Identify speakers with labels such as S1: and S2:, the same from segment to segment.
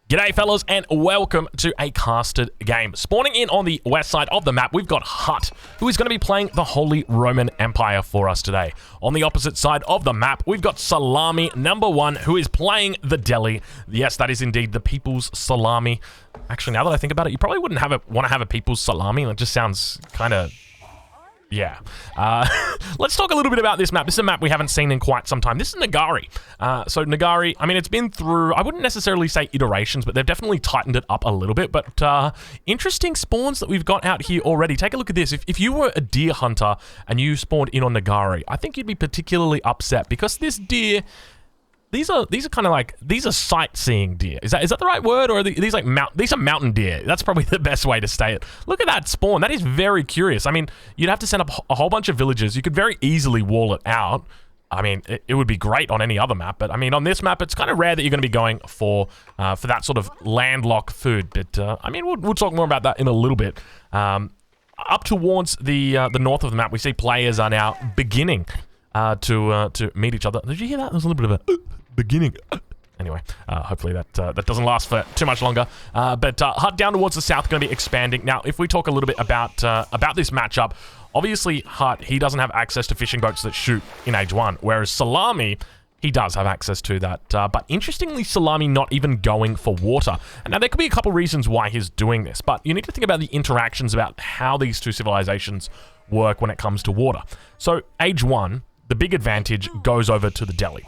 S1: G'day fellas and welcome to a casted game. Spawning in on the west side of the map, we've got Hut, who is going to be playing the Holy Roman Empire for us today. On the opposite side of the map, we've got Salami #1, who is playing the deli. Yes, that is indeed the People's Salami. Actually, now that I think about it, you probably wouldn't want to have a People's Salami. It just sounds kind of... yeah. Let's talk a little bit about this map. This is a map we haven't seen in quite some time. This is Nagari. So Nagari, I mean, it's been through, I wouldn't necessarily say iterations, but they've definitely tightened it up a little bit. But interesting spawns that we've got out here already. Take a look at this. If you were a deer hunter and you spawned in on Nagari, I think you'd be particularly upset because this deer... These are kind of like, these are sightseeing deer. Is that the right word, or are these like these are mountain deer? That's probably the best way to say it. Look at that spawn. That is very curious. I mean, you'd have to set up a whole bunch of villages. You could very easily wall it out. I mean, it would be great on any other map, but I mean, on this map, it's kind of rare that you're going to be going for that sort of landlocked food. But I mean, we'll talk more about that in a little bit. Up towards the north of the map, we see players are now beginning to meet each other. Did you hear that? There's a little bit of a beginning. Anyway, hopefully that doesn't last for too much longer. But Hut down towards the south going to be expanding. Now, if we talk a little bit about this matchup, obviously Hut, he doesn't have access to fishing boats that shoot in Age 1, whereas Salami, he does have access to that. But interestingly, Salami not even going for water. And now, there could be a couple reasons why he's doing this, but you need to think about the interactions about how these two civilizations work when it comes to water. So, Age 1, the big advantage goes over to the deli.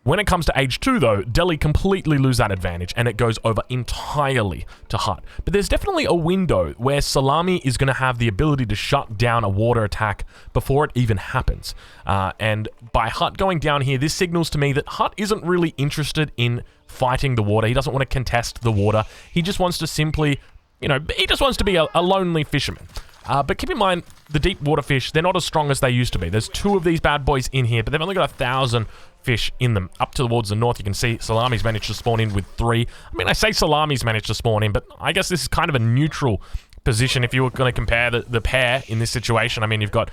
S1: When it comes to Age 2, though, Delhi completely lose that advantage, and it goes over entirely to Hut. But there's definitely a window where Salami is going to have the ability to shut down a water attack before it even happens. And by Hut going down here, this signals to me that Hut isn't really interested in fighting the water. He doesn't want to contest the water. He just wants to simply, he just wants to be a lonely fisherman. But keep in mind, the deep water fish, they're not as strong as they used to be. There's 2 of these bad boys in here, but they've only got 1,000 fish in them. Up towards the north, you can see Salami's managed to spawn in with 3. I mean, I say Salami's managed to spawn in, but I guess this is kind of a neutral position if you were going to compare the pair in this situation. I mean, you've got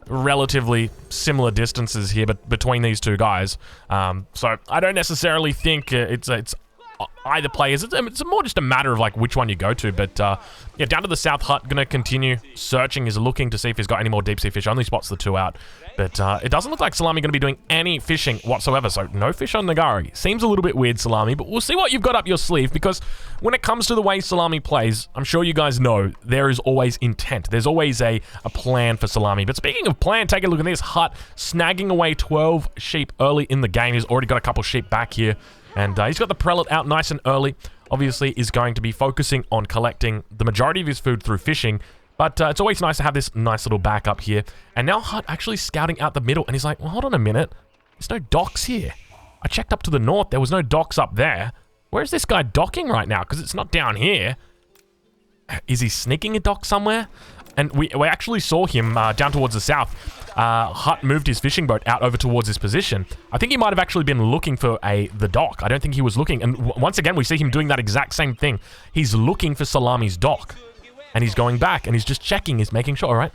S1: relatively similar distances here between these 2 guys. So I don't necessarily think it's either players. It's more just a matter of like which one you go to. But yeah, down to the south, Hut gonna continue searching. He's looking to see if he's got any more deep sea fish. Only spots the 2 out, but it doesn't look like Salami gonna be doing any fishing whatsoever. So no fish on Nagari. Seems a little bit weird, Salami, but we'll see what you've got up your sleeve, because when it comes to the way Salami plays, I'm sure you guys know there is always intent. There's always a plan for Salami. But speaking of plan, take a look at this. Hut snagging away 12 sheep early in the game. He's already got a couple sheep back here. And he's got the prelate out nice and early. Obviously, is going to be focusing on collecting the majority of his food through fishing. But it's always nice to have this nice little backup here. And now Hut actually scouting out the middle. And he's like, well, hold on a minute. There's no docks here. I checked up to the north. There was no docks up there. Where's this guy docking right now? Because it's not down here. Is he sneaking a dock somewhere? And we actually saw him down towards the south. Hut moved his fishing boat out over towards his position. I think he might have actually been looking for the dock. I don't think he was looking. And once again, we see him doing that exact same thing. He's looking for Salami's dock. And he's going back and he's just checking. He's making sure, all right,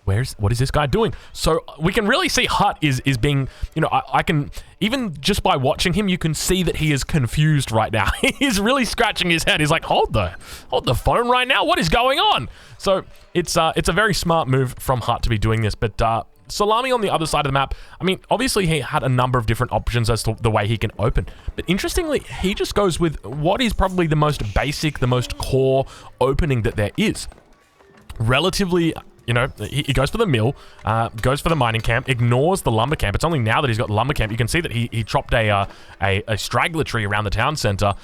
S1: what is this guy doing? So we can really see Hut is being, I can, even just by watching him, you can see that he is confused right now. He's really scratching his head. He's like, hold the phone right now. What is going on? So it's a very smart move from Hut to be doing this. But Salami on the other side of the map, I mean, obviously he had a number of different options as to the way he can open. But interestingly, he just goes with what is probably the most basic, the most core opening that there is. Relatively, he goes for the mill, goes for the mining camp, ignores the lumber camp. It's only now that he's got the lumber camp. You can see that he chopped a straggler tree around the town center.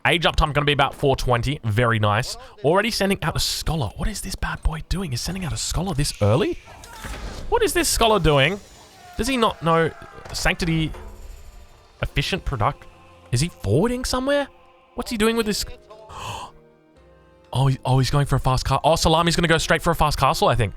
S1: Age up time going to be about 420. Very nice. Already sending out a scholar. What is this bad boy doing? Is sending out a scholar this early? What is this scholar doing? Does he not know sanctity efficient product? Is he forwarding somewhere? What's he doing with this? Oh, he's going for a fast castle. Oh, Salami's going to go straight for a fast castle, I think.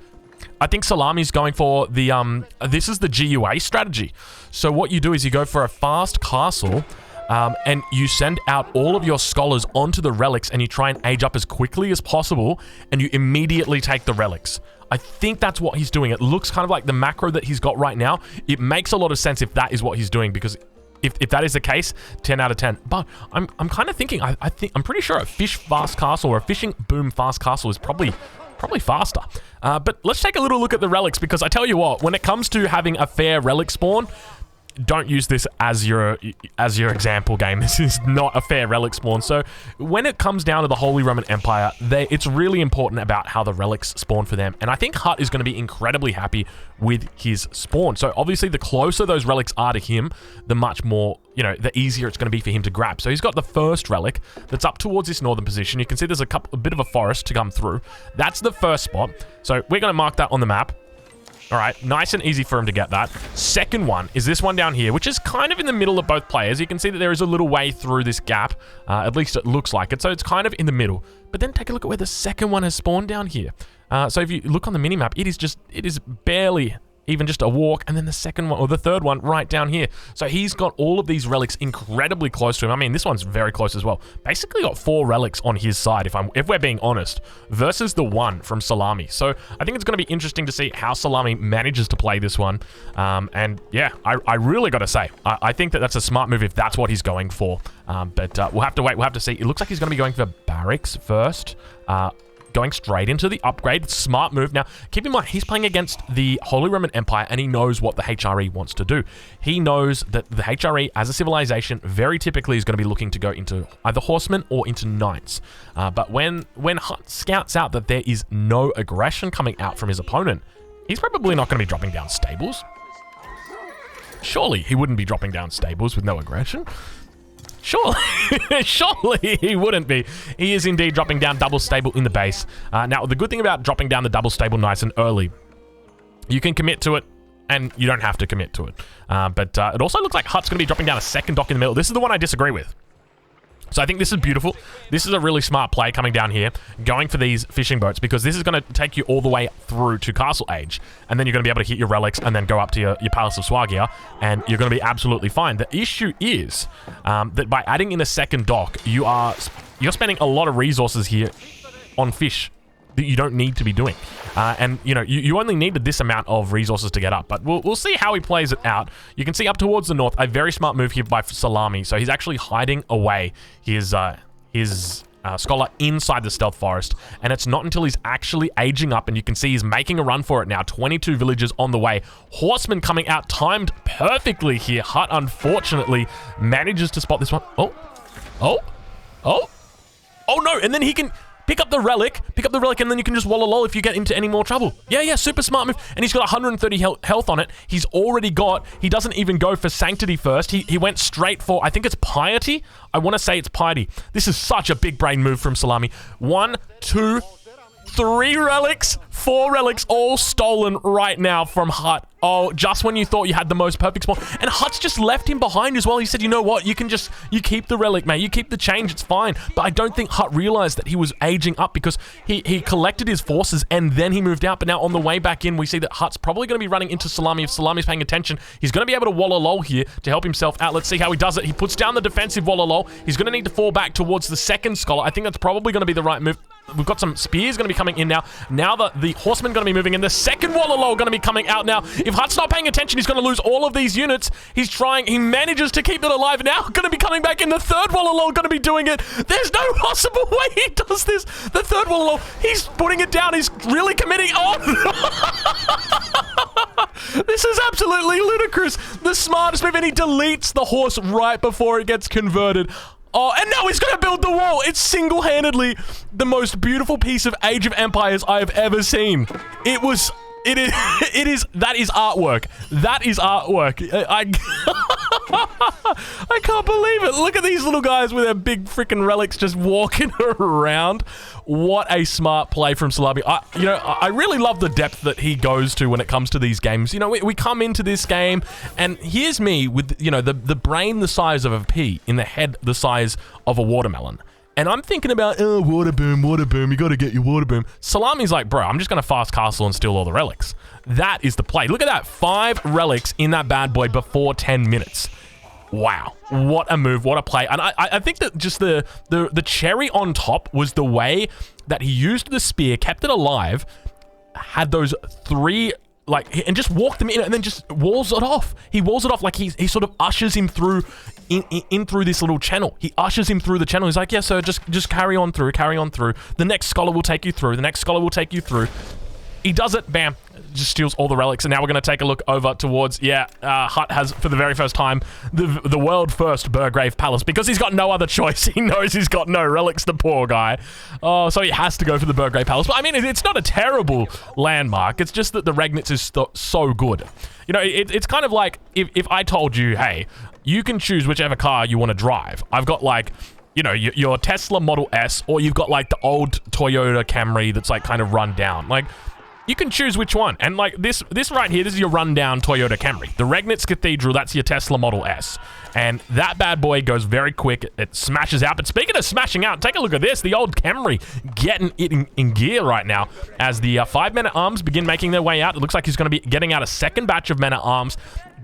S1: I think Salami's going for the, this is the GUA strategy. So what you do is you go for a fast castle, and you send out all of your scholars onto the relics, and you try and age up as quickly as possible, and you immediately take the relics. I think that's what he's doing. It looks kind of like the macro that he's got right now. It makes a lot of sense if that is what he's doing, because If that is the case, 10 out of 10. But I'm kind of thinking, I'm pretty sure a fish fast castle or a fishing boom fast castle is probably faster. But let's take a little look at the relics, because I tell you what, when it comes to having a fair relic spawn, don't use this as your example game. This is not a fair relic spawn. So when it comes down to the Holy Roman Empire, it's really important about how the relics spawn for them. And I think Hut is going to be incredibly happy with his spawn. So obviously the closer those relics are to him, the much more, the easier it's going to be for him to grab. So he's got the first relic that's up towards this northern position. You can see there's a bit of a forest to come through. That's the first spot. So we're going to mark that on the map. All right, nice and easy for him to get that. Second one is this one down here, which is kind of in the middle of both players. You can see that there is a little way through this gap. At least it looks like it. So it's kind of in the middle. But then take a look at where the second one has spawned down here. So if you look on the minimap, it is barely even just a walk, and then the second one, or the third one, right down here. So he's got all of these relics incredibly close to him. I mean, this one's very close as well. Basically got 4 relics on his side, if we're being honest, versus the 1 from Salami. So I think it's going to be interesting to see how Salami manages to play this one. And yeah, I really got to say, I think that's a smart move if that's what he's going for. But we'll have to wait. We'll have to see. It looks like he's going to be going for barracks first. Going straight into the upgrade. Smart move. Now, keep in mind, he's playing against the Holy Roman Empire, and he knows what the HRE wants to do. He knows that the HRE, as a civilization, very typically is going to be looking to go into either horsemen or into knights. But when Hut scouts out that there is no aggression coming out from his opponent, he's probably not going to be dropping down stables. Surely he wouldn't be dropping down stables with no aggression. Surely he wouldn't be. He is indeed dropping down double stable in the base. Now, the good thing about dropping down the double stable nice and early, you can commit to it, and you don't have to commit to it. But it also looks like Hut's going to be dropping down a second dock in the middle. This is the one I disagree with. So I think this is beautiful. This is a really smart play coming down here, going for these fishing boats, because this is going to take you all the way through to Castle Age, and then you're going to be able to hit your relics and then go up to your Palace of Swagia, and you're going to be absolutely fine. The issue is that by adding in a second dock, you're spending a lot of resources here on fish that you don't need to be doing. And, you only needed this amount of resources to get up. But we'll see how he plays it out. You can see up towards the north, a very smart move here by Salami. So he's actually hiding away his scholar inside the stealth forest. And it's not until he's actually aging up, and you can see he's making a run for it now. 22 villagers on the way. Horsemen coming out, timed perfectly here. Hut, unfortunately, manages to spot this one. Oh no, and then he can pick up the relic, and then you can just WOLOLO if you get into any more trouble. Yeah, super smart move. And he's got 130 health on it. He doesn't even go for Sanctity first. He went straight for, I think it's Piety. I want to say it's Piety. This is such a big brain move from Salami. 1, 2, 3 relics, 4 relics, all stolen right now from Hut. Oh, just when you thought you had the most perfect spawn. And Hut's just left him behind as well. He said, you know what? You keep the relic, mate. You keep the change. It's fine. But I don't think Hut realized that he was aging up, because he collected his forces and then he moved out. But now on the way back in, we see that Hut's probably going to be running into Salami. If Salami's paying attention, he's going to be able to WOLOLO here to help himself out. Let's see how he does it. He puts down the defensive WOLOLO. He's going to need to fall back towards the second scholar. I think that's probably going to be the right move. We've got some spears going to be coming in now. Now the horsemen going to be moving in. The second WOLOLO going to be coming out now. If Hut's not paying attention, he's going to lose all of these units. He's trying. He manages to keep it alive. Now going to be coming back in. The third WOLOLO going to be doing it. There's no possible way he does this. The third WOLOLO, he's putting it down. He's really committing. Oh, this is absolutely ludicrous. The smartest move, and he deletes the horse right before it gets converted. Oh, and now he's going to build the wall. It's single-handedly the most beautiful piece of Age of Empires I have ever seen. That is artwork. That is artwork. I can't believe it. Look at these little guys with their big freaking relics just walking around. What a smart play from Salami. I really love the depth that he goes to when it comes to these games. We come into this game, and here's me with, the brain the size of a pea, in the head the size of a watermelon. And I'm thinking about, water boom, you gotta get your water boom. Salami's like, bro, I'm just gonna fast castle and steal all the relics. That is the play. Look at that, 5 relics in that bad boy before 10 minutes. Wow, what a move, what a play. And I think that just the cherry on top was the way that he used the spear, kept it alive, had those 3 and just walk them in and then just walls it off. He walls it off like he sort of ushers him through in through this little channel. He ushers him through the channel. He's like, yeah, sir, just carry on through. The next scholar will take you through. He does it, bam, just steals all the relics. And now we're going to take a look over towards, Hut has, for the very first time, the world first Burgrave Palace, because he's got no other choice. He knows he's got no relics, the poor guy. Oh, so he has to go for the Burgrave Palace. But I mean, it's not a terrible landmark. It's just that the Regnitz is so good. You know, it's kind of like if I told you, hey, you can choose whichever car you want to drive. I've got like, you know, your Tesla Model S, or you've got like the old Toyota Camry that's like kind of run down. Like, you can choose which one. And like this right here, this is your rundown Toyota Camry. The Regnitz Cathedral, that's your Tesla Model S. And that bad boy goes very quick. It smashes out. But speaking of smashing out, take a look at this. The old Camry getting it in gear right now as the 5 Men-at-Arms begin making their way out. It looks like he's going to be getting out a second batch of Men-at-Arms.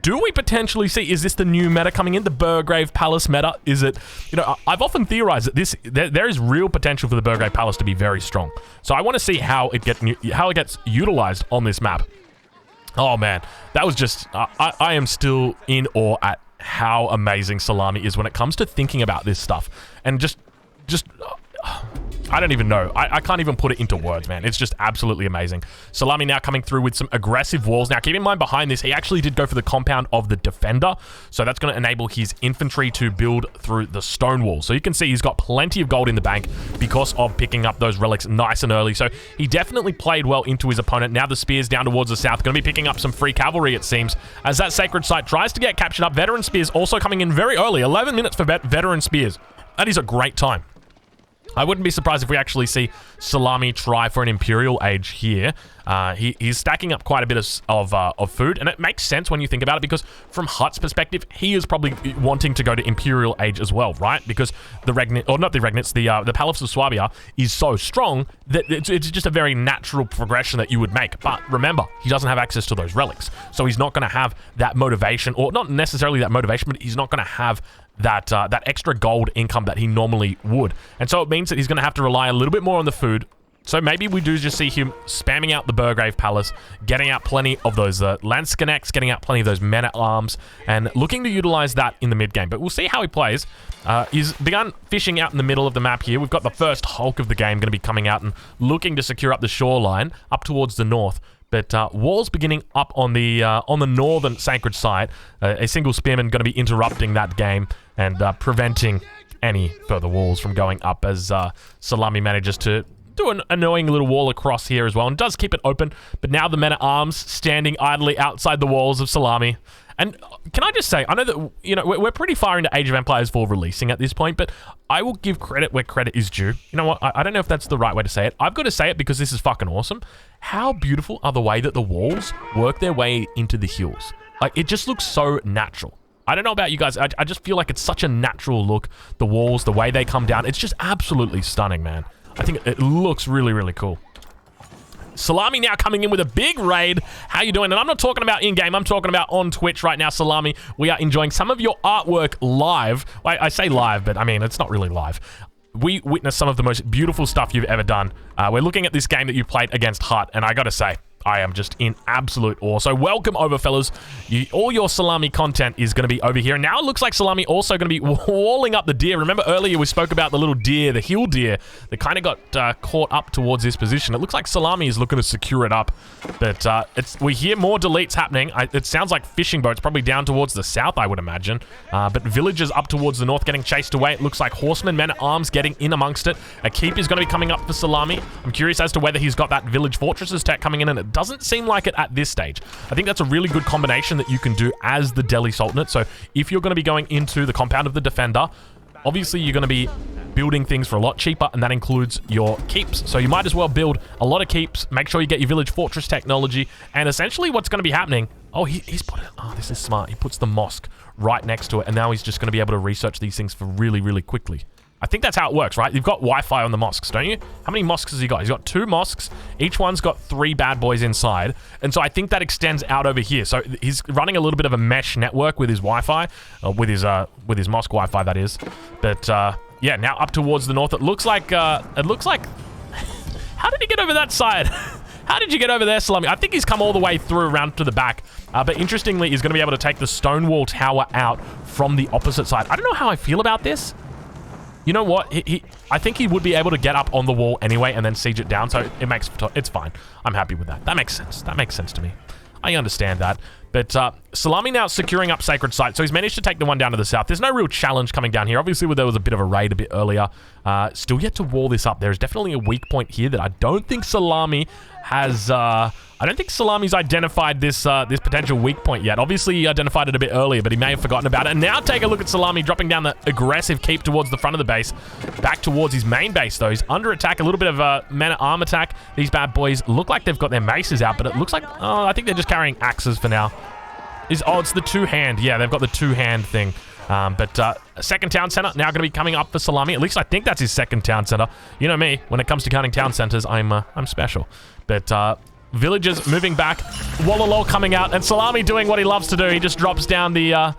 S1: Do we potentially see, is this the new meta coming in, the Burgrave Palace meta? Is it, you know, I've often theorized that there is real potential for the Burgrave Palace to be very strong. So I want to see how it gets utilized on this map. Oh man, that was just, I am still in awe at how amazing Salami is when it comes to thinking about this stuff. And just I don't even know. I can't even put it into words, man. It's just absolutely amazing. Salami now coming through with some aggressive walls. Now, keep in mind behind this, he actually did go for the compound of the defender. So that's going to enable his infantry to build through the stone wall. So you can see he's got plenty of gold in the bank because of picking up those relics nice and early. So he definitely played well into his opponent. Now the spears down towards the south. Going to be picking up some free cavalry, it seems, as that sacred site tries to get captured up. Veteran spears also coming in very early. 11 minutes for veteran spears. That is a great time. I wouldn't be surprised if we actually see Salami try for an Imperial Age here. He's stacking up quite a bit of food, and it makes sense when you think about it, because from Hut's perspective, he is probably wanting to go to Imperial Age as well, right? Because the Regnitz, or not the Regnitz, the Palace of Swabia is so strong that it's just a very natural progression that you would make. But remember, he doesn't have access to those relics, so he's not going to have that motivation, or not necessarily that motivation, but he's not going to have that extra gold income that he normally would. And so it means that he's going to have to rely a little bit more on the food. So maybe we do just see him spamming out the Burgrave Palace, getting out plenty of those Lansknechts, getting out plenty of those Men-at-Arms, and looking to utilize that in the mid-game. But we'll see how he plays. He's begun fishing out in the middle of the map here. We've got the first Hulk of the game going to be coming out and looking to secure up the shoreline up towards the north. But walls beginning up on the northern sacred site. A single spearman going to be interrupting that game and preventing any further walls from going up, as Salami manages to do an annoying little wall across here as well, and does keep it open. But now the Men-at-Arms standing idly outside the walls of Salami. And can I just say, I know that, you know, we're pretty far into Age of Empires 4 releasing at this point, but I will give credit where credit is due. You know what? I don't know if that's the right way to say it. I've got to say it because this is fucking awesome. How beautiful are the way that the walls work their way into the hills? Like, it just looks so natural. I don't know about you guys. I just feel like it's such a natural look. The walls, the way they come down. It's just absolutely stunning, man. I think it looks really, really cool. Salami now coming in with a big raid. How you doing? And I'm not talking about in-game. I'm talking about on Twitch right now, Salami. We are enjoying some of your artwork live. I say live, but I mean, it's not really live. We witnessed some of the most beautiful stuff you've ever done. We're looking at this game that you played against Hut, and I gotta say, I am just in absolute awe. So welcome over, fellas. All your Salami content is going to be over here. And now it looks like Salami also going to be walling up the deer. Remember earlier we spoke about the little deer, the hill deer, that kind of got caught up towards this position. It looks like Salami is looking to secure it up. But we hear more deletes happening. It sounds like fishing boats, probably down towards the south, I would imagine. But villagers up towards the north getting chased away. It looks like horsemen, Men-at-Arms getting in amongst it. A keep is going to be coming up for Salami. I'm curious as to whether he's got that village fortresses tech coming in, and it doesn't seem like it at this stage. I think that's a really good combination that you can do as the Delhi Sultanate. So if you're going to be going into the compound of the defender, obviously you're going to be building things for a lot cheaper, and that includes your keeps. So you might as well build a lot of keeps, make sure you get your village fortress technology, and essentially what's going to be happening, he's put it, this is smart. He puts the mosque right next to it, and now he's just going to be able to research these things for really, really quickly. I think that's how it works, right? You've got Wi-Fi on the mosques, don't you? How many mosques has he got? He's got 2 mosques. Each one's got 3 bad boys inside. And so I think that extends out over here. So he's running a little bit of a mesh network with his Wi-Fi, with his mosque Wi-Fi, that is. But yeah, now up towards the north, it looks like how did he get over that side? How did you get over there, Salami? I think he's come all the way through around to the back. But interestingly, he's going to be able to take the stone wall tower out from the opposite side. I don't know how I feel about this. You know what? I think he would be able to get up on the wall anyway and then siege it down. So it's fine. I'm happy with that. That makes sense. That makes sense to me. I understand that. But Salami now securing up Sacred Site. So he's managed to take the one down to the south. There's no real challenge coming down here. Obviously, there was a bit of a raid a bit earlier. Still yet to wall this up. There's definitely a weak point here that I don't think Salami has... I don't think Salami's identified this this potential weak point yet. Obviously, he identified it a bit earlier, but he may have forgotten about it. And now take a look at Salami dropping down the aggressive keep towards the front of the base. Back towards his main base, though. He's under attack. A little bit of a man-at-arm attack. These bad boys look like they've got their maces out, but it looks like... Oh, I think they're just carrying axes for now. It's the two-hand. Yeah, they've got the two-hand thing. But second town center now going to be coming up for Salami. At least I think that's his second town center. You know me, when it comes to counting town centers, I'm special. But villagers moving back, WOLOLO coming out, and Salami doing what he loves to do. He just drops down the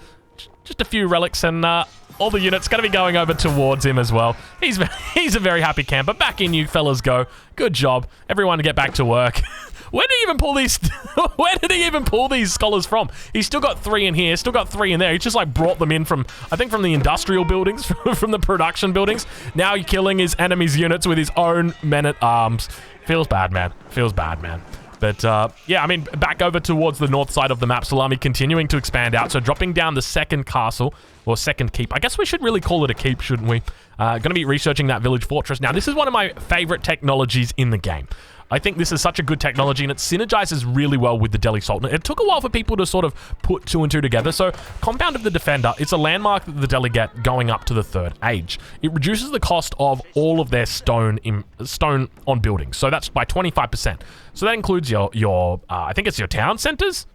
S1: just a few relics, and all the units going to be going over towards him as well. He's a very happy camper. Back in you fellas go. Good job. Everyone get back to work. Where did he even pull these? Where did he even pull these scholars from? He's still got 3 in here, still got 3 in there. He's just like brought them in from, I think, from the industrial buildings, from the production buildings. Now he's killing his enemy's units with his own men-at-arms. Feels bad, man. Feels bad, man. But yeah, I mean, back over towards the north side of the map, Salami continuing to expand out. So dropping down the second castle, or second keep. I guess we should really call it a keep, shouldn't we? Going to be researching that village fortress. Now, this is one of my favorite technologies in the game. I think this is such a good technology, and it synergizes really well with the Delhi Sultanate. It took a while for people to sort of put 2 and 2 together. So, Compound of the Defender, it's a landmark that the Delhi get going up to the 3rd age. It reduces the cost of all of their stone on buildings. So that's by 25%. So that includes your I think it's your town centers.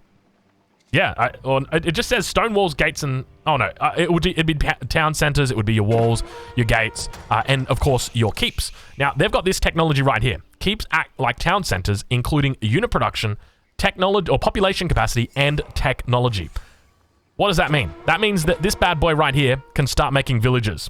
S1: Yeah, it just says stone walls, gates, and... Oh, no. It'd be town centers, it would be your walls, your gates, and, of course, your keeps. Now, they've got this technology right here. Keeps act like town centers, including unit production, technology, or population capacity, and technology. What does that mean? That means that this bad boy right here can start making villages.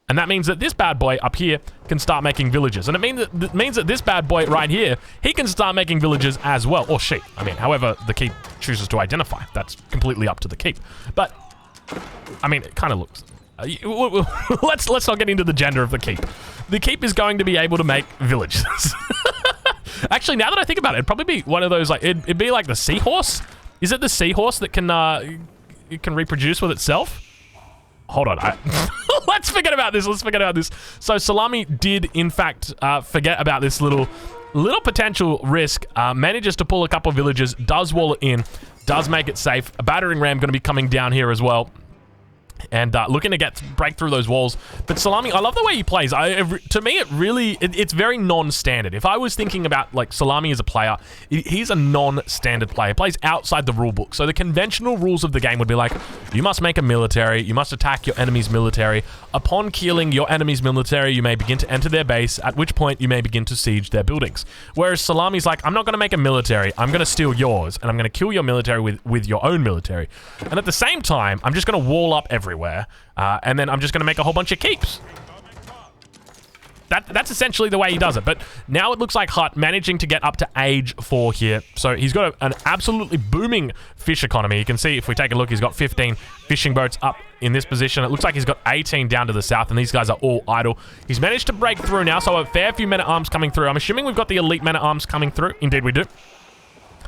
S1: And that means that this bad boy up here can start making villages. And it means that this bad boy right here, he can start making villages as well. Or she. I mean, however the keep chooses to identify. That's completely up to the keep. But, I mean, it kind of looks... let's not get into the gender of the keep. The keep is going to be able to make villages. Actually, now that I think about it, it'd probably be one of those, like... It'd be like the seahorse? Is it the seahorse that can, it can reproduce with itself? Hold on. Let's forget about this. Let's forget about this. So Salami did, in fact, forget about this little potential risk. Manages to pull a couple of villages. Does wall it in. Does make it safe. A battering ram going to be coming down here as well. And looking to break through those walls. But Salami, I love the way he plays. To me, it's very non-standard. If I was thinking about, like, Salami as a player, he's a non-standard player. He plays outside the rule book. So the conventional rules of the game would be like, you must make a military, you must attack your enemy's military. Upon killing your enemy's military, you may begin to enter their base, at which point you may begin to siege their buildings. Whereas Salami's like, I'm not going to make a military, I'm going to steal yours, and I'm going to kill your military with your own military. And at the same time, I'm just going to wall up everywhere, and then I'm just going to make a whole bunch of keeps. That's essentially the way he does it. But now it looks like Hut managing to get up to age 4 here. So he's got an absolutely booming fish economy. You can see if we take a look, he's got 15 fishing boats up in this position. It looks like he's got 18 down to the south, and these guys are all idle. He's managed to break through now, so a fair few men-at-arms coming through. I'm assuming we've got the elite men-at-arms coming through. Indeed we do.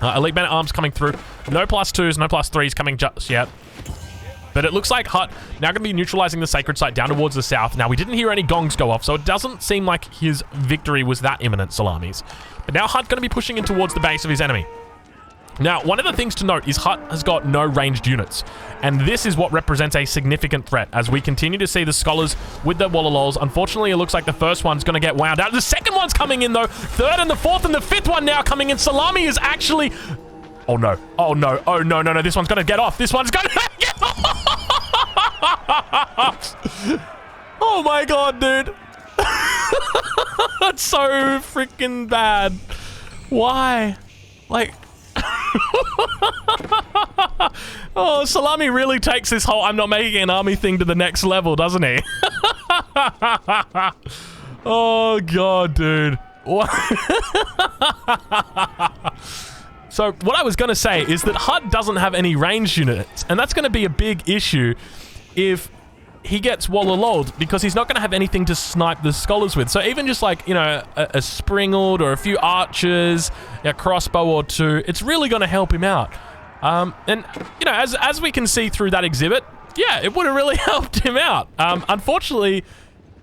S1: Elite men-at-arms coming through. No +2s, no +3s coming just yet. But it looks like Hut now going to be neutralizing the sacred site down towards the south. Now, we didn't hear any gongs go off, so it doesn't seem like his victory was that imminent, Salami's. But now Hut going to be pushing in towards the base of his enemy. Now, one of the things to note is Hut has got no ranged units. And this is what represents a significant threat as we continue to see the scholars with their WOLOLOs. Unfortunately, it looks like the first one's going to get wound out. The second one's coming in, though. Third and the fourth and the fifth one now coming in. Salami is actually... Oh, no. Oh, no. Oh, no, no, no. This one's going to get off. This one's going to get off. Oh, my God, dude. That's so freaking bad. Why? Like... Oh, Salami really takes this whole I'm not making an army thing to the next level, doesn't he? Oh, God, dude. So what I was going to say is that Hut doesn't have any ranged units, and that's going to be a big issue if he gets WOLOLO'd, because he's not going to have anything to snipe the scholars with. So even just like, you know, a springald or a few archers, a crossbow or two, it's really going to help him out. And, you know, as we can see through that exhibit, yeah, it would have really helped him out. Unfortunately,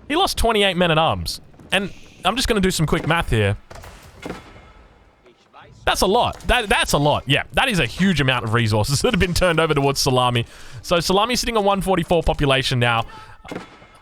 S1: he lost 28 men-at-arms. And I'm just going to do some quick math here. That's a lot. That's a lot. Yeah, that is a huge amount of resources that have been turned over towards Salami. So Salami's sitting on 144 population now.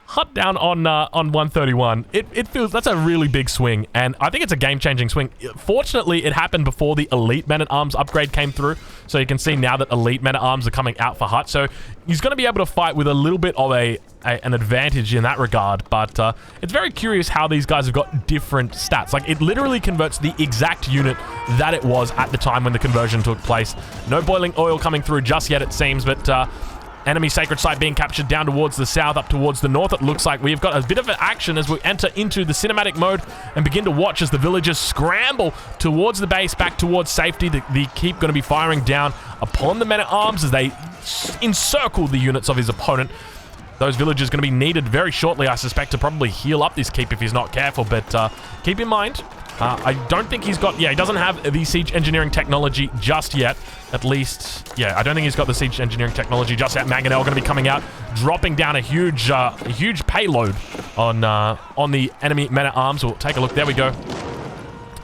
S1: Hut down on 131. It feels, that's a really big swing, and I think it's a game-changing swing. Fortunately, it happened before the Elite Men-at-Arms upgrade came through, so you can see now that Elite Men-at-Arms are coming out for Hut, so he's going to be able to fight with a little bit of an advantage in that regard, but it's very curious how these guys have got different stats. Like, it literally converts the exact unit that it was at the time when the conversion took place. No boiling oil coming through just yet, it seems, but enemy sacred site being captured down towards the south, up towards the north. It looks like we've got a bit of an action as we enter into the cinematic mode and begin to watch as the villagers scramble towards the base, back towards safety. The keep going to be firing down upon the men-at-arms as they encircle the units of his opponent. Those villagers going to be needed very shortly, I suspect, to probably heal up this keep if he's not careful. But keep in mind, I don't think he's got... Yeah, he doesn't have the siege engineering technology just yet. At least, yeah, I don't think he's got the siege engineering technology just yet. Mangonel going to be coming out, dropping down a huge payload on the enemy men-at-arms. We'll take a look. There we go.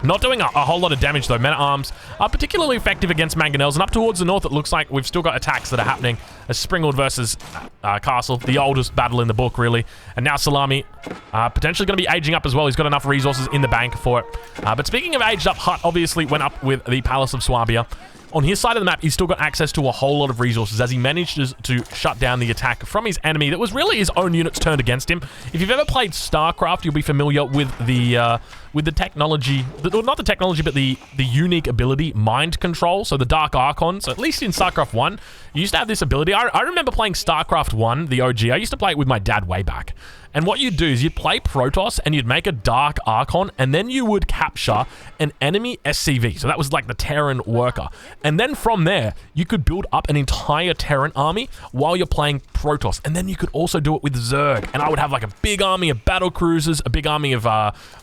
S1: Not doing a whole lot of damage, though. Men-at-Arms are particularly effective against Mangonels. And up towards the north, it looks like we've still got attacks that are happening. As Springald versus Castle, the oldest battle in the book, really. And now Salami, potentially going to be aging up as well. He's got enough resources in the bank for it. But speaking of aged up, Hut obviously went up with the Palace of Swabia. On his side of the map, he's still got access to a whole lot of resources as he manages to shut down the attack from his enemy that was really his own units turned against him. If you've ever played StarCraft, you'll be familiar with the technology, not the technology, but the unique ability, Mind Control, so the Dark Archon. So at least in StarCraft 1, you used to have this ability. I remember playing StarCraft 1, the OG. I used to play it with my dad way back. And what you'd do is you'd play Protoss and you'd make a Dark Archon, and then you would capture an enemy SCV. So that was like the Terran worker. And then from there, you could build up an entire Terran army while you're playing Protoss. And then you could also do it with Zerg. And I would have like a big army of battle cruisers, a big army of,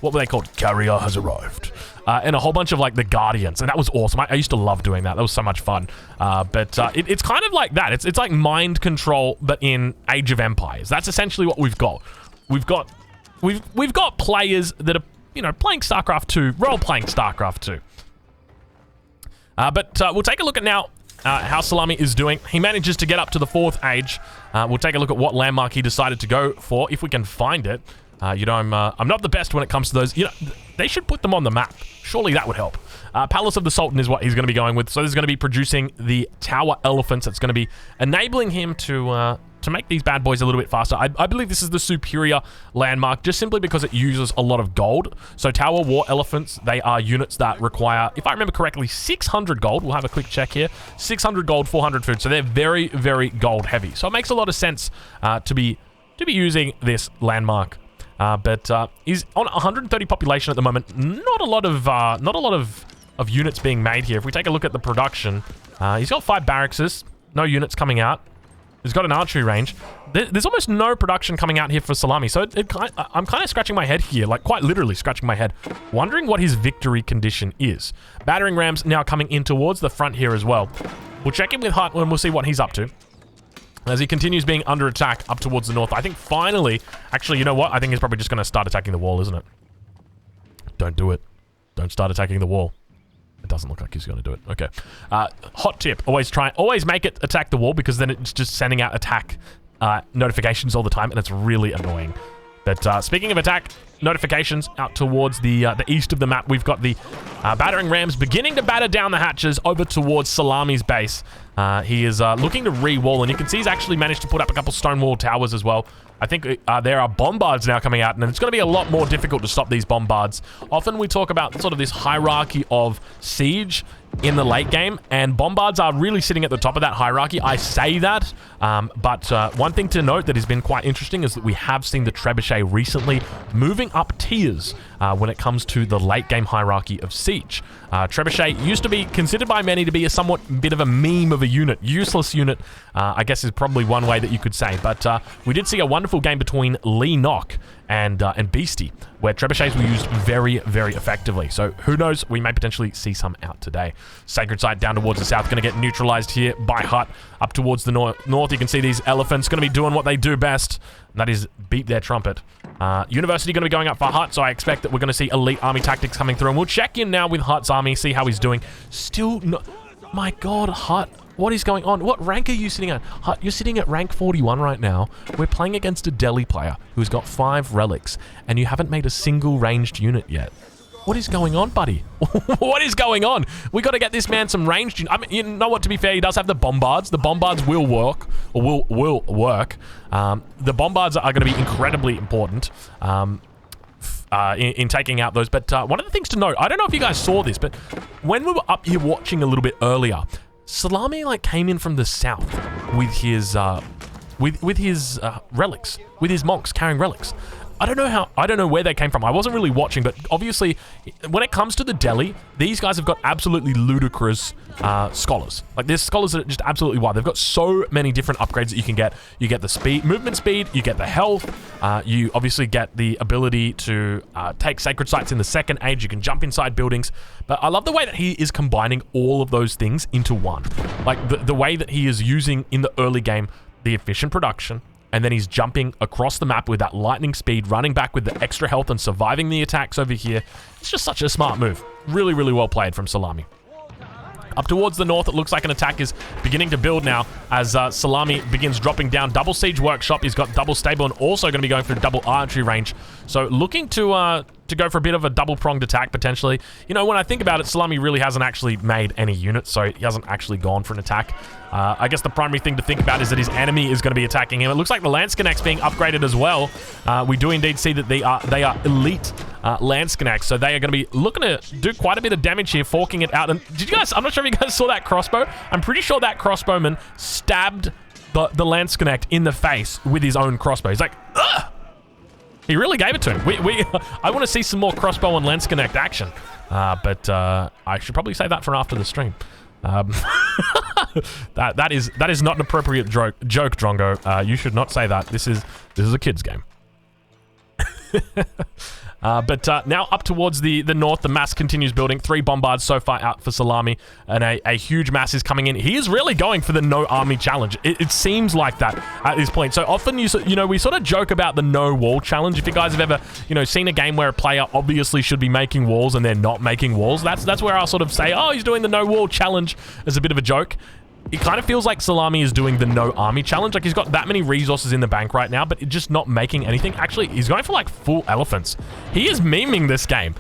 S1: what were they called? Carrier has arrived. And a whole bunch of like the Guardians, and that was awesome. I used to love doing that. That was so much fun. But it's kind of like that. It's like mind control, but in Age of Empires. That's essentially what we've got. We've got players that are, you know, playing StarCraft 2, role-playing StarCraft 2. But we'll take a look at now how Salami is doing. He manages to get up to the 4th age. We'll take a look at what landmark he decided to go for, if we can find it. You know, I'm not the best when it comes to those. You know, they should put them on the map. Surely that would help. Palace of the Sultan is what he's going to be going with. So this is going to be producing the Tower Elephants. That's going to be enabling him to make these bad boys a little bit faster. I believe this is the superior landmark, just simply because it uses a lot of gold. So Tower War Elephants, they are units that require, if I remember correctly, 600 gold. We'll have a quick check here. 600 gold, 400 food. So they're very, very gold heavy. So it makes a lot of sense to be using this landmark. But he's on 130 population at the moment. Not a lot of units being made here. If we take a look at the production, he's got 5 barracks, no units coming out. He's got an archery range. There's almost no production coming out here for Salami. So I'm kind of scratching my head here, like quite literally scratching my head, wondering what his victory condition is. Battering rams now coming in towards the front here as well. We'll check in with Hut and we'll see what he's up to as he continues being under attack up towards the north. I think finally, actually, you know what? I think he's probably just going to start attacking the wall, isn't it? Don't do it. Don't start attacking the wall. It doesn't look like he's going to do it. Okay. Hot tip. Always make it attack the wall, because then it's just sending out attack notifications all the time, and it's really annoying. But speaking of attack notifications, out towards the east of the map, we've got the battering rams beginning to batter down the hatches over towards Salami's base. He is looking to re-wall, and you can see he's actually managed to put up a couple stone wall towers as well. I think there are bombards now coming out, and it's going to be a lot more difficult to stop these bombards. Often we talk about sort of this hierarchy of siege in the late game, and bombards are really sitting at the top of that hierarchy. I say that, but one thing to note that has been quite interesting is that we have seen the trebuchet recently moving up tiers when it comes to the late game hierarchy of siege. Trebuchet used to be considered by many to be a somewhat bit of a meme of a unit, useless unit, I guess is probably one way that you could say. But we did see a wonderful game between Lee Nock and Beastie, where trebuchets were used very, very effectively. So who knows, we may potentially see some out today. Sacred Site down towards the south, going to get neutralized here by Hut. Up towards the north, you can see these elephants going to be doing what they do best, and that is beat their trumpet. University going to be going up for Hut, so I expect that we're going to see elite army tactics coming through, and we'll check in now with Hut's army, see how he's doing. Still no... My God, Hut, what is going on? What rank are you sitting at? Hut, you're sitting at rank 41 right now. We're playing against a Delhi player who's got 5 relics, and you haven't made a single ranged unit yet. What is going on, buddy? What is going on? We got to get this man some ranged units. I mean, you know what, to be fair, he does have the bombards. The bombards will work, or will work. The bombards are going to be incredibly important. In taking out those. But one of the things to note, I don't know if you guys saw this, but when we were up here watching a little bit earlier, Salami like came in from the south with his relics, with his monks carrying relics. I don't know where they came from. I wasn't really watching, but obviously when it comes to the Delhi, these guys have got absolutely ludicrous scholars. Like, there's scholars that are just absolutely wild. They've got so many different upgrades that you can get. You get the speed, movement speed, you get the health, you obviously get the ability to take sacred sites in the second age. You can jump inside buildings. But I love the way that he is combining all of those things into one. Like the way that he is using in the early game the efficient production, and then he's jumping across the map with that lightning speed, running back with the extra health and surviving the attacks over here. It's just such a smart move. Really, really well played from Salami. Up towards the north, it looks like an attack is beginning to build now as Salami begins dropping down. Double siege workshop. He's got double stable and also going to be going for double archery range. So looking to go for a bit of a double-pronged attack, potentially. You know, when I think about it, Salami really hasn't actually made any units, so he hasn't actually gone for an attack. I guess the primary thing to think about is that his enemy is going to be attacking him. It looks like the Lance Connects being upgraded as well. We do indeed see that they are elite Lance Connects, so they are going to be looking to do quite a bit of damage here, forking it out. And did you guys, I'm not sure if you guys saw that crossbow. I'm pretty sure that crossbowman stabbed the Lance Connect in the face with his own crossbow. He's like, ugh! He really gave it to him. I want to see some more crossbow and Lance Connect action. But I should probably say that for after the stream. That is not an appropriate joke, Drongo. You should not say that. This is a kid's game. But now up towards the north, the mass continues building. 3 bombards so far out for Salami, and a huge mass is coming in. He is really going for the no army challenge. It seems like that at this point. So often, you know, we sort of joke about the no wall challenge. If you guys have ever, you know, seen a game where a player obviously should be making walls and they're not making walls, that's where I'll sort of say, oh, he's doing the no wall challenge as a bit of a joke. It kind of feels like Salami is doing the no army challenge. Like, he's got that many resources in the bank right now, but just not making anything. Actually, he's going for like full elephants. He is memeing this game.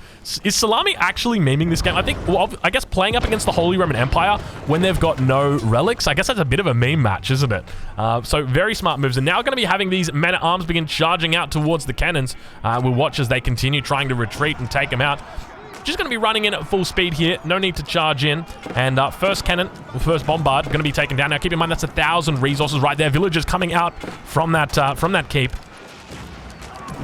S1: Is Salami actually memeing this game? I think, well, I guess playing up against the Holy Roman Empire when they've got no relics, I guess that's a bit of a meme match, isn't it? So very smart moves. And now going to be having these men-at-arms begin charging out towards the cannons. We'll watch as they continue trying to retreat and take them out. Just going to be running in at full speed here. No need to charge in. And first cannon, first bombard, going to be taken down. Now, keep in mind, that's 1,000 resources right there. Villagers coming out from that keep.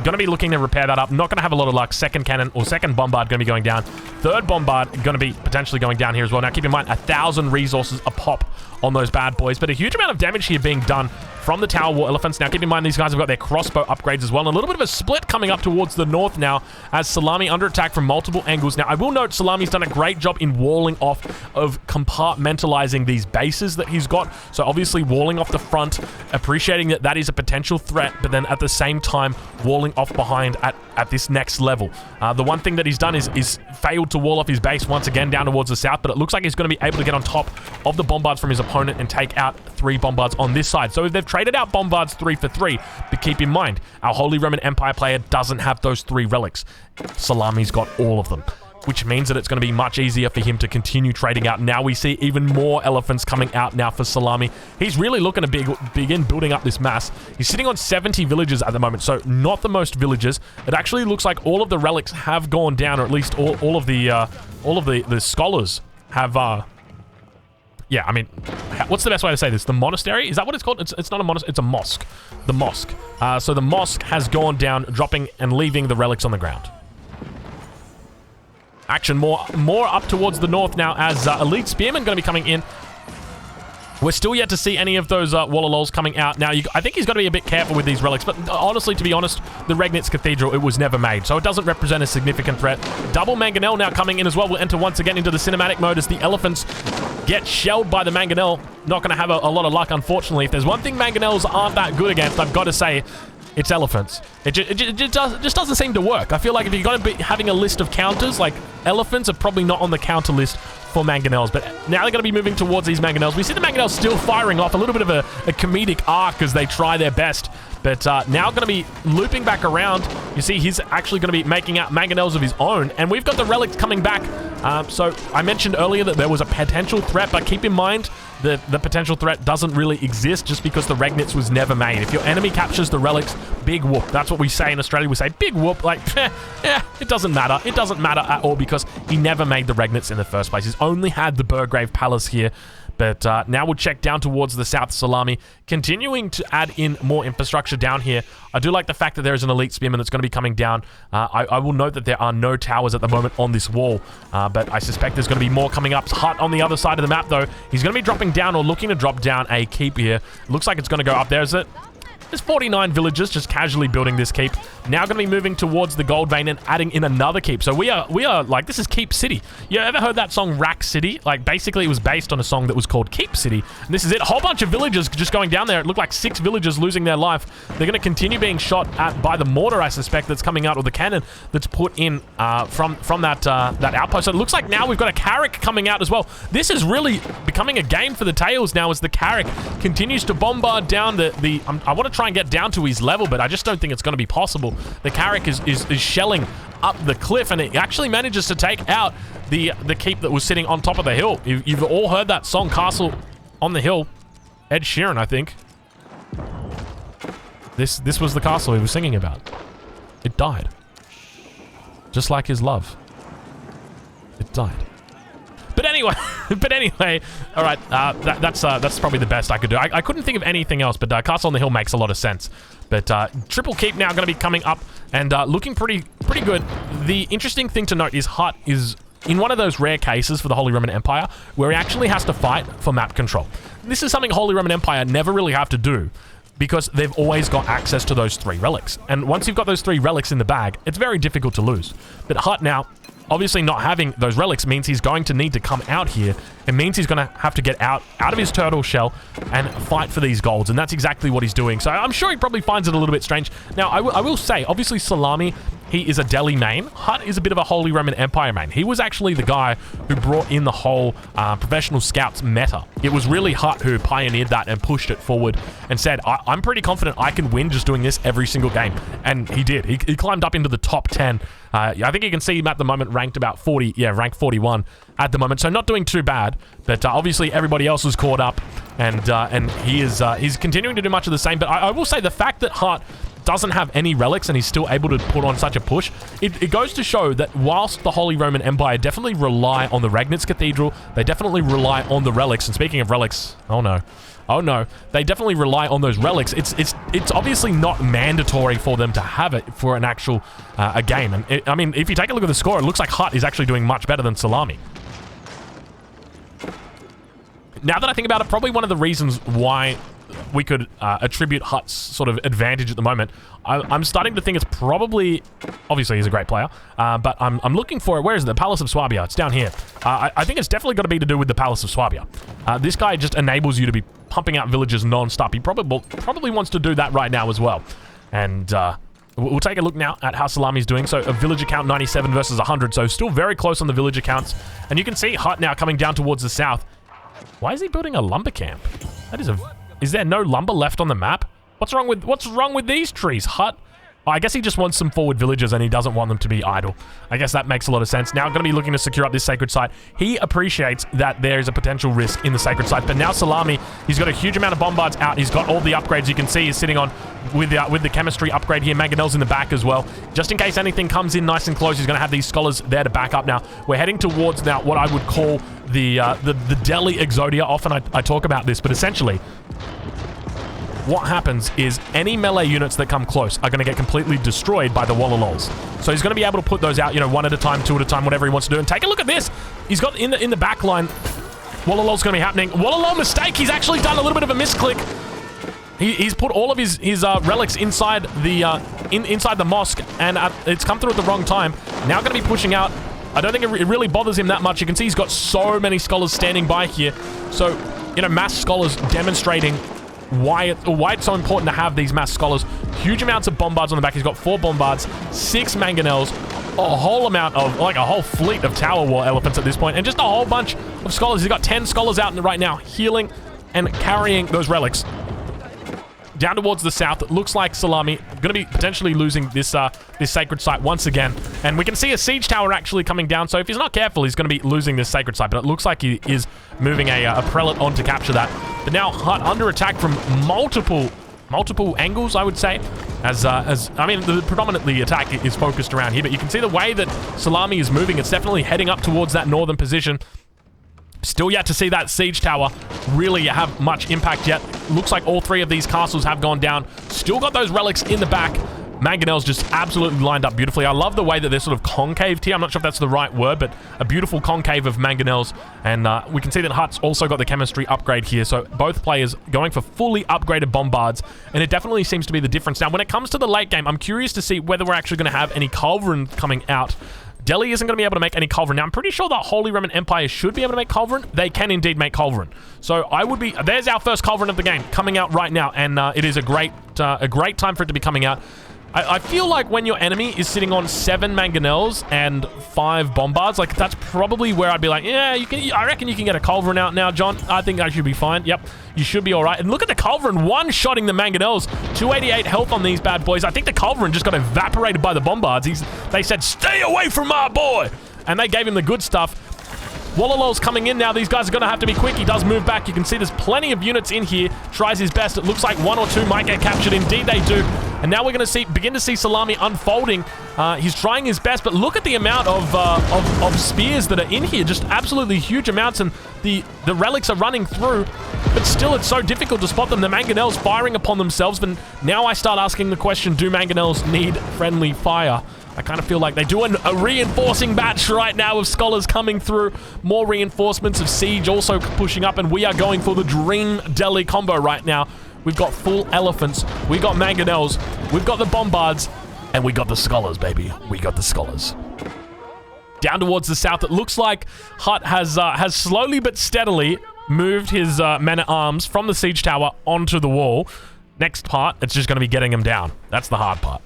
S1: Going to be looking to repair that up. Not going to have a lot of luck. Second cannon or second bombard going to be going down. Third bombard going to be potentially going down here as well. Now, keep in mind, 1,000 resources a pop on those bad boys. But a huge amount of damage here being done from the Tower War Elephants. Now, keep in mind, these guys have got their crossbow upgrades as well. And a little bit of a split coming up towards the north now as Salami under attack from multiple angles. Now, I will note Salami's done a great job in walling off of compartmentalizing these bases that he's got. So, obviously, walling off the front, appreciating that that is a potential threat, but then at the same time, walling off behind at this next level. The one thing that he's done is failed to wall off his base once again down towards the south, but it looks like he's going to be able to get on top of the bombards from his opponent and take out 3 bombards on this side. So if they've traded out bombards 3 for 3, but keep in mind, our Holy Roman Empire player doesn't have those 3 relics. Salami's got all of them. which means that it's going to be much easier for him to continue trading out. Now we see even more elephants coming out now for Salami. He's really looking to begin building up this mass. He's sitting on 70 villagers at the moment, so not the most villagers. It actually looks like all of the relics have gone down, or at least all of the scholars have. Yeah, I mean, what's the best way to say this? The monastery? Is that what it's called? It's not a monastery, it's a mosque. The mosque. So the mosque has gone down, dropping and leaving the relics on the ground. Action more up towards the north now as Elite Spearman going to be coming in. We're still yet to see any of those WOLOLOs coming out. Now, I think he's got to be a bit careful with these relics, but honestly, to be honest, the Regnitz Cathedral, it was never made, so it doesn't represent a significant threat. Double Mangonel now coming in as well. We'll enter once again into the cinematic mode as the elephants get shelled by the Mangonel. Not going to have a lot of luck, unfortunately. If there's one thing Mangonels aren't that good against, I've got to say, it's elephants. It just doesn't seem to work. I feel like if you're going to be having a list of counters, like, elephants are probably not on the counter list for Mangonels, but now they're going to be moving towards these Mangonels. We see the Mangonels still firing off a little bit of a comedic arc as they try their best, but now going to be looping back around. You see he's actually going to be making out Mangonels of his own, and we've got the relics coming back. So I mentioned earlier that there was a potential threat, but keep in mind that the potential threat doesn't really exist just because the Regnitz was never made. If your enemy captures the relics, big whoop. That's what we say in Australia. We say big whoop, like, yeah, it doesn't matter. It doesn't matter at all because he never made the Regnitz in the first place. He's only had the Burgrave Palace here. But now we'll check down towards the south Salami, continuing to add in more infrastructure down here. I do like the fact that there is an Elite Spearman that's going to be coming down. I will note that there are no towers at the moment on this wall, but I suspect there's going to be more coming up. Hut on the other side of the map, though. He's going to be dropping down or looking to drop down a keep here. Looks like it's going to go up there, is it? There's 49 villagers just casually building this keep. Now going to be moving towards the gold vein and adding in another keep. So we are like, this is Keep City. You ever heard that song Rack City? Like, basically it was based on a song that was called Keep City. And this is it. A whole bunch of villagers just going down there. It looked like 6 villagers losing their life. They're going to continue being shot at by the mortar, I suspect, that's coming out, or the cannon that's put in from that outpost. So it looks like now we've got a Carrack coming out as well. This is really becoming a game for the tails now as the Carrack continues to bombard down I want to try and get down to his level, but I just don't think it's going to be possible. The Carrack is shelling up the cliff, and it actually manages to take out the keep that was sitting on top of the hill. You've all heard that song, Castle on the Hill. Ed Sheeran, I think. This was the castle he was singing about. It died. Just like his love. It died. But anyway, all right, that's probably the best I could do. I couldn't think of anything else, but Castle on the Hill makes a lot of sense. But triple keep now going to be coming up and looking pretty good. The interesting thing to note is Hut is in one of those rare cases for the Holy Roman Empire where he actually has to fight for map control. This is something Holy Roman Empire never really have to do, because they've always got access to those 3 relics. And once you've got those 3 relics in the bag, it's very difficult to lose. But Hut now, obviously not having those relics means he's going to need to come out here. It means he's going to have to get out of his turtle shell and fight for these golds, and that's exactly what he's doing. So I'm sure he probably finds it a little bit strange. Now, I will say, obviously Salami, he is a Delhi main. Hut is a bit of a Holy Roman Empire main. He was actually the guy who brought in the whole professional scouts meta. It was really Hut who pioneered that and pushed it forward and said, I'm pretty confident I can win just doing this every single game. And he did. He climbed up into the top 10. I think you can see him at the moment ranked about 40, yeah, ranked 41 at the moment. So not doing too bad, but obviously everybody else is caught up, and he's continuing to do much of the same. But I will say the fact that Hut doesn't have any relics and he's still able to put on such a push, it goes to show that whilst the Holy Roman Empire definitely rely on the Regnitz Cathedral, they definitely rely on the relics. And speaking of relics, oh no, they definitely rely on those relics. It's obviously not mandatory for them to have it for an actual a game. And I mean, if you take a look at the score, it looks like Hut is actually doing much better than Salami. Now that I think about it, probably one of the reasons why we could attribute Hut's sort of advantage at the moment, I'm starting to think it's probably, obviously he's a great player, but I'm looking for it. Where is it? The Palace of Swabia. It's down here. I think it's definitely got to be to do with the Palace of Swabia. This guy just enables you to be pumping out villagers non-stop. He probably wants to do that right now as well. And we'll take a look now at how Salami's doing. So a villager count 97 versus 100, so still very close on the villager counts. And you can see Hut now coming down towards the south. Why is he building a lumber camp? That is there no lumber left on the map? What's wrong with these trees? Hut Oh, I guess he just wants some forward villagers and he doesn't want them to be idle. I guess that makes a lot of sense. Now, going to be looking to secure up this sacred site. He appreciates that there is a potential risk in the sacred site, but now Salami, he's got a huge amount of bombards out. He's got all the upgrades. You can see he's sitting on with the chemistry upgrade here. Mangonel's in the back as well. Just in case anything comes in nice and close, he's going to have these scholars there to back up. Now, we're heading towards now what I would call the Delhi Exodia. Often I talk about this, but essentially, what happens is any melee units that come close are going to get completely destroyed by the WOLOLOs. So he's going to be able to put those out, you know, one at a time, two at a time, whatever he wants to do. And take a look at this. He's got in the back line. WOLOLO's going to be happening. WOLOLO mistake. He's actually done a little bit of a misclick. He's put all of his relics inside the inside the mosque, and it's come through at the wrong time. Now going to be pushing out. I don't think it really bothers him that much. You can see he's got so many scholars standing by here. So, you know, mass scholars demonstrating why it's so important to have these mass scholars. Huge amounts of bombards on the back. He's got 4 bombards, 6 mangonels, a whole amount of, like a whole fleet of tower wall elephants at this point, and just a whole bunch of scholars. He's got 10 scholars out right now, healing and carrying those relics. Down towards the south, it looks like Salami going to be potentially losing this this sacred site once again. And we can see a siege tower actually coming down. So if he's not careful, he's going to be losing this sacred site. But it looks like he is moving a prelate on to capture that. But now Hut under attack from multiple angles, I would say. As I mean, the predominantly attack is focused around here. But you can see the way that Salami is moving. It's definitely heading up towards that northern position. Still yet to see that siege tower really have much impact yet. Looks like all 3 of these castles have gone down. Still got those relics in the back. Mangonel's just absolutely lined up beautifully. I love the way that they're sort of concaved here. I'm not sure if that's the right word, but a beautiful concave of Mangonels. And we can see that Hut's also got the chemistry upgrade here. So both players going for fully upgraded bombards. And it definitely seems to be the difference. Now, when it comes to the late game, I'm curious to see whether we're actually going to have any culverin coming out. Delhi isn't going to be able to make any culverin. Now, I'm pretty sure the Holy Roman Empire should be able to make culverin. They can indeed make culverin. So I would be... There's our first culverin of the game coming out right now. And it is a great time for it to be coming out. I feel like when your enemy is sitting on 7 mangonels and 5 bombards, like that's probably where I'd be like, yeah, you can. I reckon you can get a culverin out now, John. I think I should be fine. Yep, you should be all right. And look at the culverin one-shotting the mangonels. 288 health on these bad boys. I think the culverin just got evaporated by the bombards. They said, stay away from my boy. And they gave him the good stuff. WOLOLO's coming in now. These guys are going to have to be quick. He does move back. You can see there's plenty of units in here. Tries his best. It looks like 1 or 2 might get captured. Indeed, they do. And now we're going to begin to see Salami unfolding. He's trying his best, but look at the amount of spears that are in here. Just absolutely huge amounts, and the relics are running through. But still, it's so difficult to spot them. The mangonels firing upon themselves. But now I start asking the question, do mangonels need friendly fire? I kind of feel like they do a reinforcing batch right now of scholars coming through. More reinforcements of siege also pushing up, and we are going for the dream Delhi combo right now. We've got full elephants. We got mangonels. We've got the bombards, and we got the scholars, baby. We got the scholars. Down towards the south, it looks like Hut has slowly but steadily moved his men-at-arms from the siege tower onto the wall. Next part, it's just going to be getting him down. That's the hard part.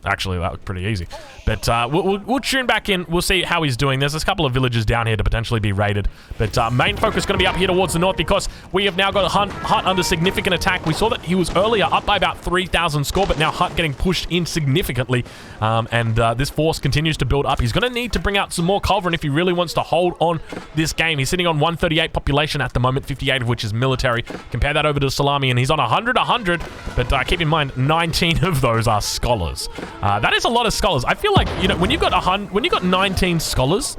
S1: Actually, that was pretty easy. But we'll tune back in. We'll see how he's doing. There's a couple of villages down here to potentially be raided. But main focus is going to be up here towards the north because we have now got Hut under significant attack. We saw that he was earlier up by about 3,000 score, but now Hut getting pushed in significantly. And this force continues to build up. He's going to need to bring out some more culverin if he really wants to hold on this game. He's sitting on 138 population at the moment, 58 of which is military. Compare that over to Salami, and he's on 100. But keep in mind, 19 of those are scholars. That is a lot of scholars. I feel like, you know, when you've got 19 scholars,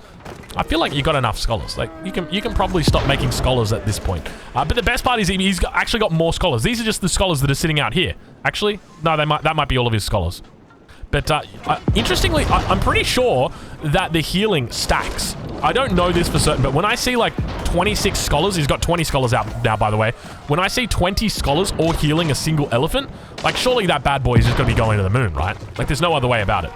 S1: I feel like you got enough scholars. Like you can probably stop making scholars at this point. But the best part is he's actually got more scholars. These are just the scholars that are sitting out here. Actually, no, that might be all of his scholars. But interestingly, I'm pretty sure that the healing stacks. I don't know this for certain, but when I see like 26 scholars, he's got 20 scholars out now, by the way. When I see 20 scholars all healing a single elephant, like surely that bad boy is just going to be going to the moon, right? Like there's no other way about it.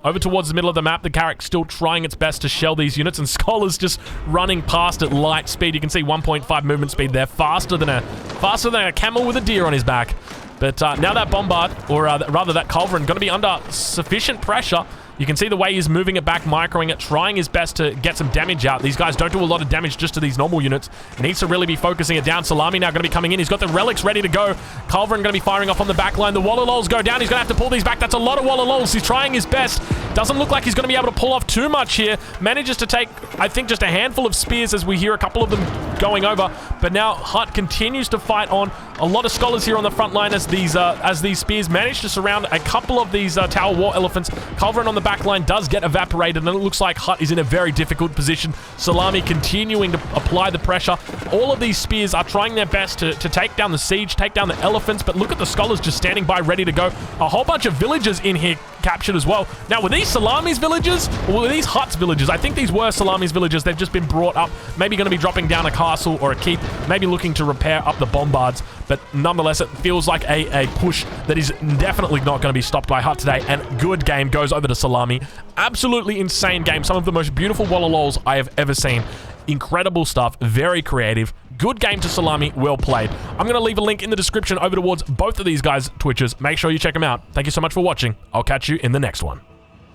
S1: Over towards the middle of the map, the Carrack still trying its best to shell these units, and Scholars just running past at light speed. You can see 1.5 movement speed there, faster than a camel with a deer on his back. But now that bombard, or rather that culverin, going to be under sufficient pressure. You can see the way he's moving it back, microing it, trying his best to get some damage out. These guys don't do a lot of damage just to these normal units. He needs to really be focusing it down. Salami now going to be coming in. He's got the relics ready to go. Culverin going to be firing off on the back line. The WOLOLOs go down. He's going to have to pull these back. That's a lot of WOLOLOs. He's trying his best. Doesn't look like he's going to be able to pull off too much here. Manages to take, I think, just a handful of spears as we hear a couple of them going over. But now Hut continues to fight on. A lot of scholars here on the front line as these spears manage to surround a couple of these Tower War Elephants. Culverin on the back line does get evaporated, and it looks like Hut is in a very difficult position. Salami continuing to apply the pressure. All of these spears are trying their best to take down the siege, take down the elephants, but look at the scholars just standing by ready to go. A whole bunch of villagers in here captured as well. Now, were these Salami's villagers, or were these Hut's villagers? I think these were Salami's villagers. They've just been brought up, maybe going to be dropping down a castle or a keep, maybe looking to repair up the bombards, but nonetheless, it feels like a push that is definitely not going to be stopped by Hut today, and good game goes over to Salami. Absolutely insane game. Some of the most beautiful WOLOLOs I have ever seen. Incredible stuff. Very creative. Good game to Salami. Well played. I'm going to leave a link in the description over towards both of these guys' Twitches. Make sure you check them out. Thank you so much for watching. I'll catch you in the next one.